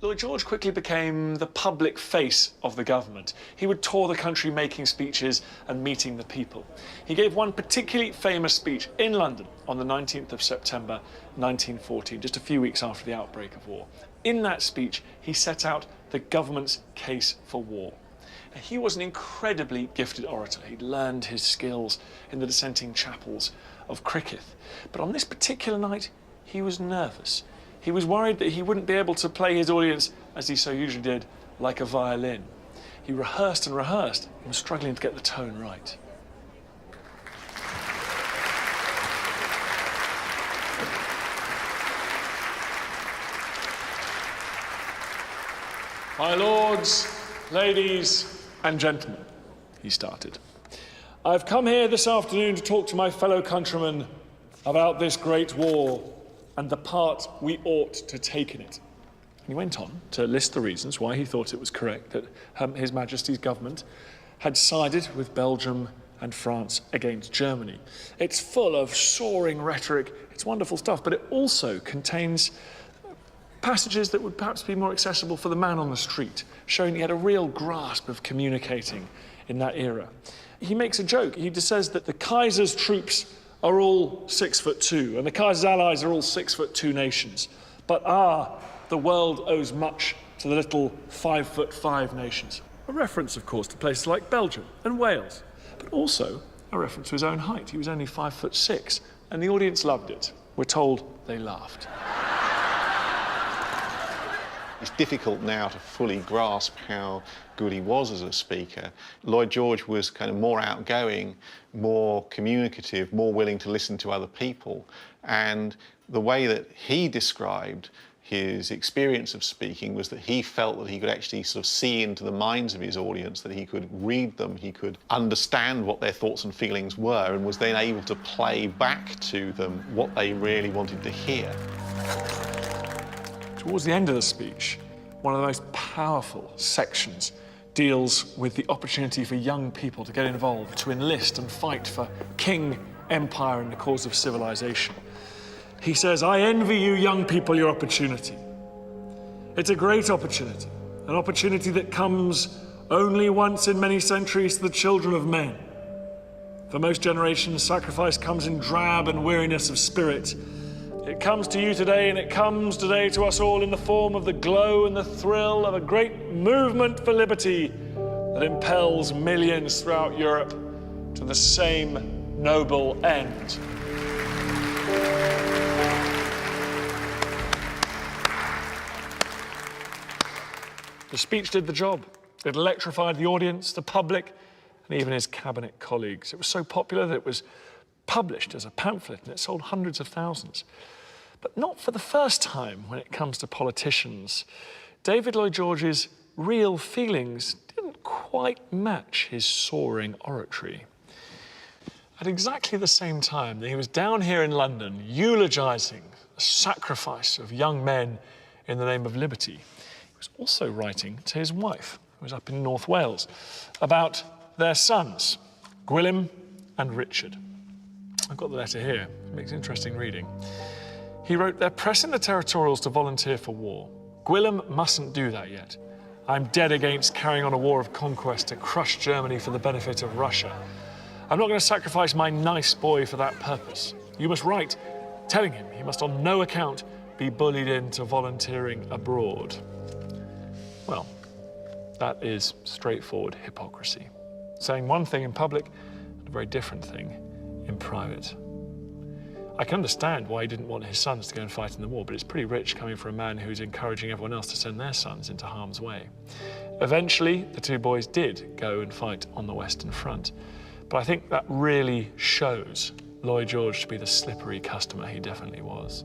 Lloyd George quickly became the public face of the government. He would tour the country making speeches and meeting the people. He gave one particularly famous speech in London on the 19th of September 1914, just a few weeks after the outbreak of war. In that speech, he set out the government's case for war. He was an incredibly gifted orator. He'd learned his skills in the dissenting chapels of Cricketh. But on this particular night, he was nervous. He was worried that he wouldn't be able to play his audience, as he so usually did, like a violin. He rehearsed and rehearsed and was struggling to get the tone right. My lords, ladies and gentlemen, he started. I've come here this afternoon to talk to my fellow countrymen about this great war and the part we ought to take in it. And he went on to list the reasons why he thought it was correct that His Majesty's government had sided with Belgium and France against Germany. It's full of soaring rhetoric, it's wonderful stuff, but it also contains passages that would perhaps be more accessible for the man on the street, showing he had a real grasp of communicating in that era. He makes a joke. He just says that the Kaiser's troops are all 6'2", and the Kaiser's allies are all 6'2" nations. But the world owes much to the little 5'5" nations. A reference, of course, to places like Belgium and Wales, but also a reference to his own height. He was only 5'6", and the audience loved it. We're told they laughed. It's difficult now to fully grasp how good he was as a speaker. Lloyd George was kind of more outgoing, more communicative, more willing to listen to other people. And the way that he described his experience of speaking was that he felt that he could actually sort of see into the minds of his audience, that he could read them, he could understand what their thoughts and feelings were, and was then able to play back to them what they really wanted to hear. Towards the end of the speech, one of the most powerful sections deals with the opportunity for young people to get involved, to enlist and fight for king, empire, and the cause of civilization. He says, I envy you young people your opportunity. It's a great opportunity, an opportunity that comes only once in many centuries to the children of men. For most generations, sacrifice comes in drab and weariness of spirit. It comes to you today, and it comes today to us all in the form of the glow and the thrill of a great movement for liberty that impels millions throughout Europe to the same noble end. The speech did the job. It electrified the audience, the public, and even his cabinet colleagues. It was so popular that it was published as a pamphlet, and it sold hundreds of thousands. But not for the first time when it comes to politicians. David Lloyd George's real feelings didn't quite match his soaring oratory. At exactly the same time that he was down here in London eulogising the sacrifice of young men in the name of liberty, he was also writing to his wife, who was up in North Wales, about their sons, Gwilym and Richard. I've got the letter here. It makes interesting reading. He wrote, they're pressing the territorials to volunteer for war. Gwilym mustn't do that yet. I'm dead against carrying on a war of conquest to crush Germany for the benefit of Russia. I'm not going to sacrifice my nice boy for that purpose. You must write, telling him he must on no account be bullied into volunteering abroad. Well, that is straightforward hypocrisy. Saying one thing in public and a very different thing in private. I can understand why he didn't want his sons to go and fight in the war, but it's pretty rich coming from a man who's encouraging everyone else to send their sons into harm's way. Eventually, the two boys did go and fight on the Western Front, but I think that really shows Lloyd George to be the slippery customer he definitely was.